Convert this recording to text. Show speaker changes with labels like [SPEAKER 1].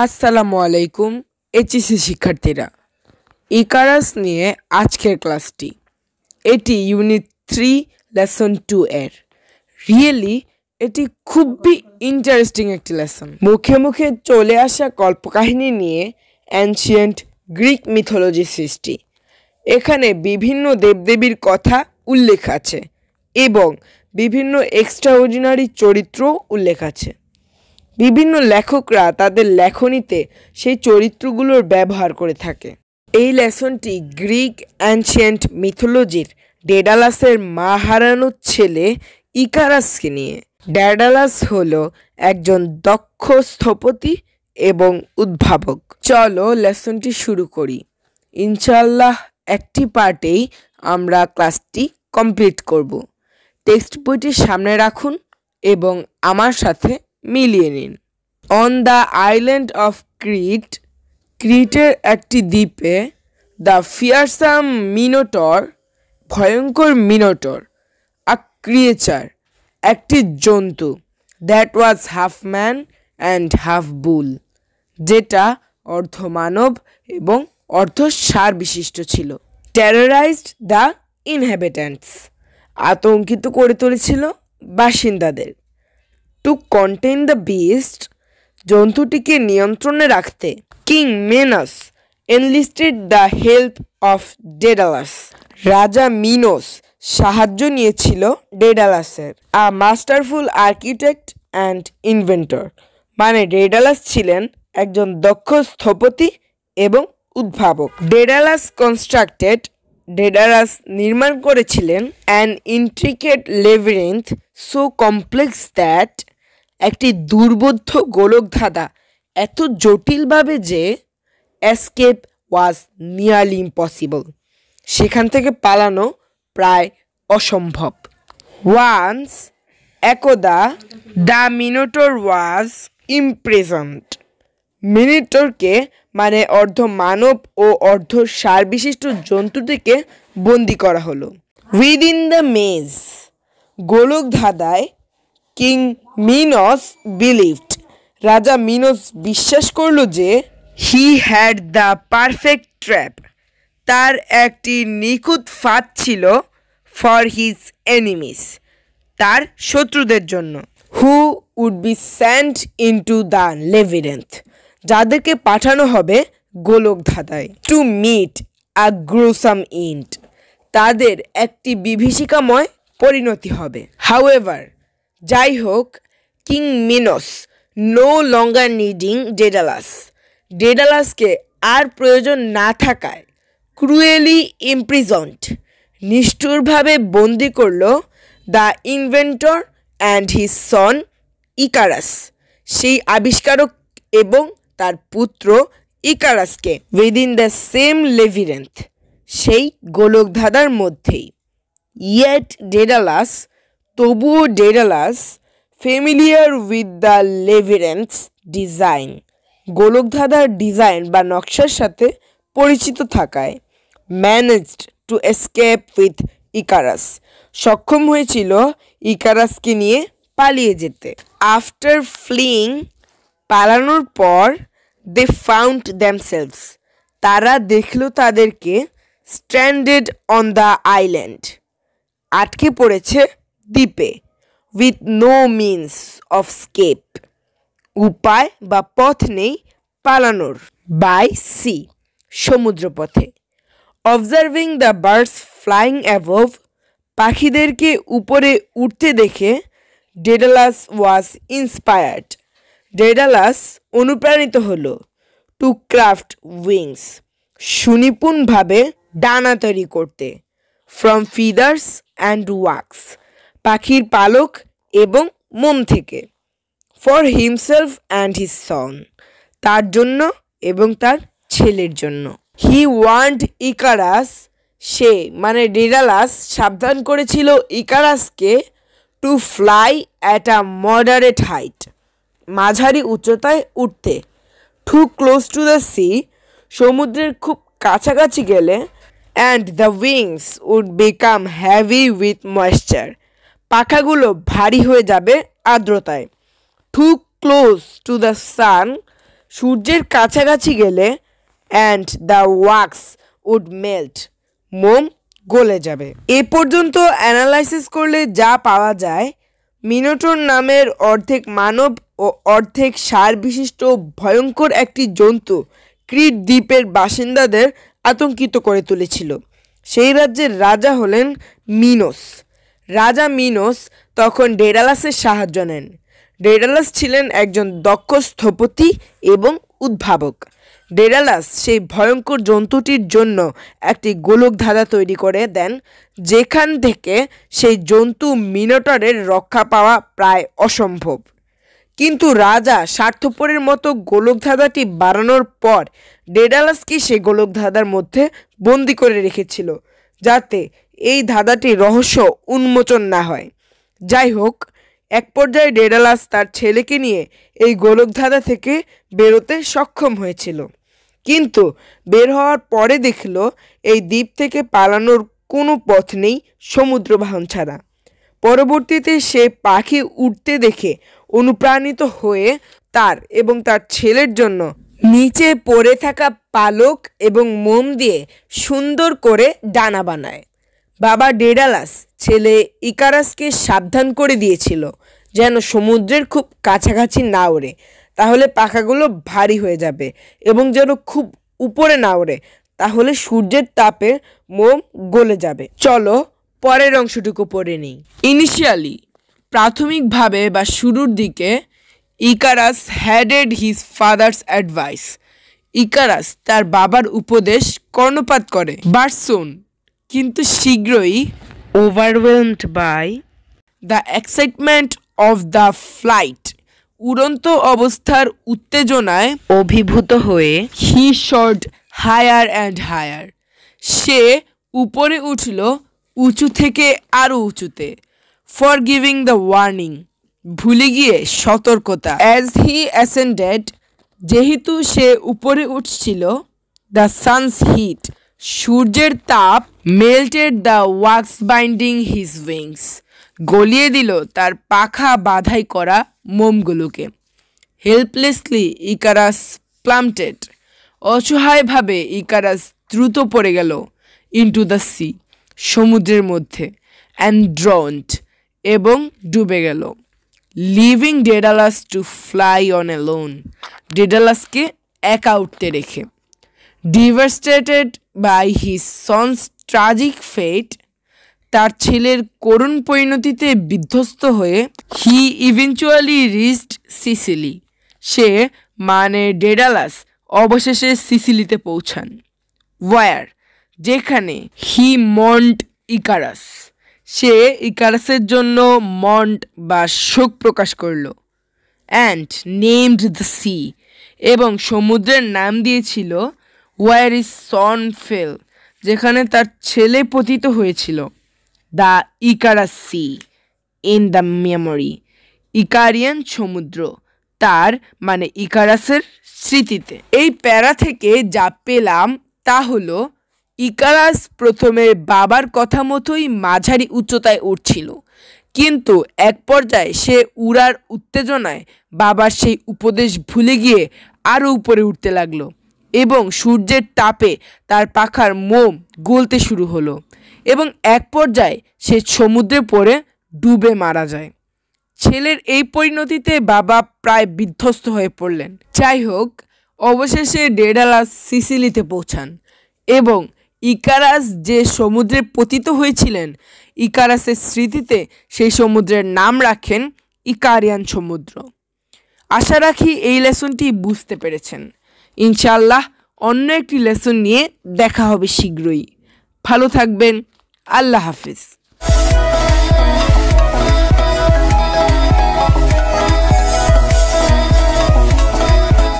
[SPEAKER 1] আসসালামু আলাইকুম এইচএসসি শিক্ষার্থীরা, ইকারাস নিয়ে আজকের ক্লাসটি। এটি ইউনিট 3 লেসন 2 এর। এটি খুবই ইন্টারেস্টিং একটি লেসন। মুখে মুখে চলে আসা কল্পকাহিনী নিয়ে অ্যানশিয়েন্ট গ্রিক মিথোলজি সৃষ্টি। এখানে বিভিন্ন দেবদেবীর কথা উল্লেখ আছে এবং বিভিন্ন এক্সট্রাঅর্ডিনারি চরিত্র উল্লেখ আছে। বিভিন্ন লেখকরা তাদের লেখনীতে সেই চরিত্রগুলোর ব্যবহার করে থাকে। এই লেসনটি গ্রিক অ্যানশিয়েন্ট মিথোলজির ডেডালাসের মা হারানো ছেলে ইকারাসকে নিয়ে। ডেডালাস হলো একজন দক্ষ স্থপতি এবং উদ্ভাবক। চলো লেসনটি শুরু করি। ইনশাআল্লাহ একটি পার্টেই আমরা ক্লাসটি কমপ্লিট করব। টেক্সট বইটি সামনে রাখুন এবং আমার সাথে মিলিয়ে নিন। On the island of Crete, ক্রিটের একটি দ্বীপে, দ্য ফিয়ারসাম মিনোটর, ভয়ঙ্কর মিনোটর, আ ক্রিয়েচার, একটি জন্তু, that was half man and half bull, যেটা অর্ধ মানব এবং অর্ধ ষাঁড় বিশিষ্ট ছিল। টেররাইজড দ্য ইনহ্যাবিট্যান্টস, আতঙ্কিত করে তুলেছিল বাসিন্দাদের। টু কন্টেইন দ্য বিস্ট, জন্তুটিকে নিয়ন্ত্রণে রাখতে, king Minos enlisted the help of Daedalus, রাজা মিনোস সাহায্য নিয়েছিল ডেডালাসের। A masterful architect and inventor, মানে ডেডালাস ছিলেন একজন দক্ষ স্থপতি এবং উদ্ভাবক। ডেডালাস নির্মাণ করেছিলেন an intricate labyrinth so complex that, একটি দুর্বোধ্য গোলকধাঁধা এত জটিলভাবে যে এসকেপ ওয়াজ নিয়ারলি ইম্পসিবল, সেখান থেকে পালানো প্রায় অসম্ভব। ওয়ান্স, একদা, দ্য মিনোটর ওয়াজ ইমপ্রিজন্ড, মিনোটরকে মানে অর্ধ মানব ও অর্ধ ষাঁড় বিশিষ্ট জন্তুটিকে বন্দি করা হলো। উইদিন দ্য মেজ, গোলকধাঁধায়, কিং মিনোস বিলিভড, রাজা মিনোস বিশ্বাস করল যে he had the perfect trap, তার একটি নিখুঁত ফাঁদ ছিল, ফর হিজ এনিমিস, তার শত্রুদের জন্য। Who would be sent into the labyrinth, যাদেরকে পাঠানো হবে গোলকধাঁধায়। To meet a gruesome end, তাদের একটি বিভীষিকাময় পরিণতি হবে। হাউএভার, যাই হোক, king Minos no longer needing ডেডালাসকে আর প্রয়োজন না থাকায় ক্রুয়েলি ইমপ্রিজন্ড, নিষ্ঠুরভাবে বন্দি করল the inventor and his son Icarus, সেই আবিষ্কারক এবং তার পুত্র ইকারাসকে। উইদিন দ্য সেম লেবিরিন্থ, সেই গোলকধাঁধার মধ্যেই। ইয়েট ডেডালাস, তবুও Daedalus, familiar with the লেবিরিন্থস design, গোলকধাঁধার design বা নকশার সাথে পরিচিত থাকায়, managed to escape with Icarus, সক্ষম হয়েছিল ইকারাসকে নিয়ে পালিয়ে যেতে। আফটার ফ্লিইং, পালানোর পর, দে ফাউন্ড দেমসেলভস, তারা দেখল তাদেরকে, স্ট্র্যান্ডেড অন দ্য আইল্যান্ড, আটকে পড়েছে দ্বীপে, with no means of escape, উপায় বা পথ নেই পালানোর, বাই সি, সমুদ্রপথে। Observing the birds flying above, পাখিদেরকে উপরে উঠতে দেখে, ডেডালাস ওয়াজ ইন্সপায়ার্ড, ডেডালাস অনুপ্রাণিত হলো, টু ক্রাফট উইংস, সুনিপুণভাবে ডানা তৈরি করতে, ফ্রম ফিদার্স অ্যান্ড ওয়াক্স, পাখির পালক এবং মোম থেকে, ফর হিমসেলফ অ্যান্ড হিজ সন, তার জন্য এবং তার ছেলের জন্য। হি ওয়ান্ট ইকারাস, সে মানে ডেডালাস সাবধান করেছিল ইকারাসকে, to fly at a moderate height, মাঝারি উচ্চতায় উঠতে, too close to the sea, সমুদ্রের খুব কাছাকাছি গেলে, and the wings would become heavy with moisture, পাখাগুলো ভারী হয়ে যাবে আর্দ্রতায়। Too close to the sun, সূর্যের কাছাকাছি গেলে and the wax would melt, মোম গলে যাবে। এ পর্যন্ত অ্যানালাইসিস করলে যা পাওয়া যায়, মিনোটর নামের অর্ধেক মানব ও অর্ধেক ষাঁড় বিশিষ্ট ভয়ঙ্কর একটি জন্তু ক্রিট দ্বীপের বাসিন্দাদের আতঙ্কিত করে তুলেছিল। সেই রাজ্যের রাজা হলেন মিনোস। রাজা মিনোস তখন ডেডালাসের সাহায্য নেন। ডেডালাস ছিলেন একজন দক্ষ স্থপতি এবং উদ্ভাবক। ডেডালাস সেই ভয়ঙ্কর জন্তুটির জন্য একটি গোলক ধাঁধা তৈরি করে দেন, যেখান থেকে সেই জন্তু মিনোটরের রক্ষা পাওয়া প্রায় অসম্ভব। কিন্তু রাজা স্বার্থপরের মতো গোলক ধাঁধাটি বানানোর পর ডেডালাসকে সেই গোলক ধাঁধার মধ্যে বন্দি করে রেখেছিল, যাতে এই ধাঁধাটি রহস্য উন্মোচন না হয়। যাই হোক, এক পর্যায়ে ডেডালাস তার ছেলেকে নিয়ে এই গোলক ধাঁধা থেকে বেরোতে সক্ষম হয়েছিল, কিন্তু বের হওয়ার পরে দেখল এই দ্বীপ থেকে পালানোর কোনো পথ নেই সমুদ্র বাহন ছাড়া। পরবর্তীতে সে পাখি উঠতে দেখে অনুপ্রাণিত হয়ে তার এবং তার ছেলের জন্য নিচে পড়ে থাকা পালক এবং মোম দিয়ে সুন্দর করে ডানা বানায়। বাবা ডেডালাস ছেলে ইকারাসকে সাবধান করে দিয়েছিল যেন সমুদ্রের খুব কাছাকাছি না ওড়ে, তাহলে পাখাগুলো ভারী হয়ে যাবে, এবং যেন খুব উপরে না ওড়ে, তাহলে সূর্যের তাপে মোম গলে যাবে। চলো পরের অংশটুকু পড়ে নিই। ইনিশিয়ালি, প্রাথমিকভাবে বা শুরুর দিকে, Icarus heeded his father's advice. Icarus তার বাবার উপদেশ কর্ণপাত করে। বাট সুন, কিন্তু শীঘ্রই, overwhelmed by the excitement of the flight, উড়ন্ত অবস্থার উত্তেজনায় অভিভূত হয়ে, he shot higher and higher, সে উপরে উঠল উঁচু থেকে আরও উঁচুতে। ফর গিভিং দ্য ওয়ার্নিং, ভুলে গিয়ে সতর্কতা। অ্যাজ হি অ্যাসেন্ডেড, যেহেতু সে উপরে উঠছিল, দ্য সানস হিট, সূর্যের তাপ, melted the wax binding his wings, গলিয়ে দিল তার পাখা বাঁধাই করা মোমগুলোকে। হেল্পলেসলি ইকারাস প্লাম্পটেড, অসহায়ভাবে ইকারাস দ্রুত পড়ে গেল ইনটু দ্য সি, সমুদ্রের মধ্যে, অ্যান্ড ড্রন্ড, এবং ডুবে গেল। Leaving Daedalus to fly on alone, ডেডালাসকে একা উঠতে রেখে। Devastated by his son's tragic fate, তার ছেলের করুণ পরিণতিতে বিধ্বস্ত হয়ে, হি ইভেনচুয়ালি রিচড সিসিলি, সে মানে ডেডালাস অবশেষে সিসিলিতে পৌঁছান। ওয়ার, যেখানে, হি মন্ট ইকারাস, সে ইকারাসের জন্য মন্ট বা শোক প্রকাশ করল। অ্যান্ড নেমড দ্য সি, এবং সমুদ্রের নাম দিয়েছিল ওয়ার ইজ সন ফেল, যেখানে তার ছেলে পতিত হয়েছিল। The Icarus sea in the memory, Icarian সমুদ্র, তার মানে ইকারাসের স্মৃতিতে। এই প্যারা থেকে যা পেলাম তা হলো, ইকারাস প্রথমে বাবার কথা মতোই মাঝারি উচ্চতায় উঠছিল, কিন্তু এক পর্যায়ে সে উড়ার উত্তেজনায় বাবার সেই উপদেশ ভুলে গিয়ে আরও উপরে উঠতে লাগলো, এবং সূর্যের তাপে তার পাখার মোম গলতে শুরু হলো, এবং এক পর্যায়ে সে সমুদ্রে পড়ে ডুবে মারা যায়। ছেলের এই পরিণতিতে বাবা প্রায় বিধ্বস্ত হয়ে পড়লেন। যাই হোক, অবশেষে ডেডালাস সিসিলিতে পৌঁছান, এবং ইকারাস যে সমুদ্রে পতিত হয়েছিলেন, ইকারাসের স্মৃতিতে সেই সমুদ্রের নাম রাখেন ইকারিয়ান সমুদ্র। আশা রাখি এই লেসনটি বুঝতে পেরেছেন। ইনশাআল্লাহ অন্য একটি লেসন নিয়ে দেখা হবে শীঘ্রই। ভালো থাকবেন। আল্লাহ হাফিজ।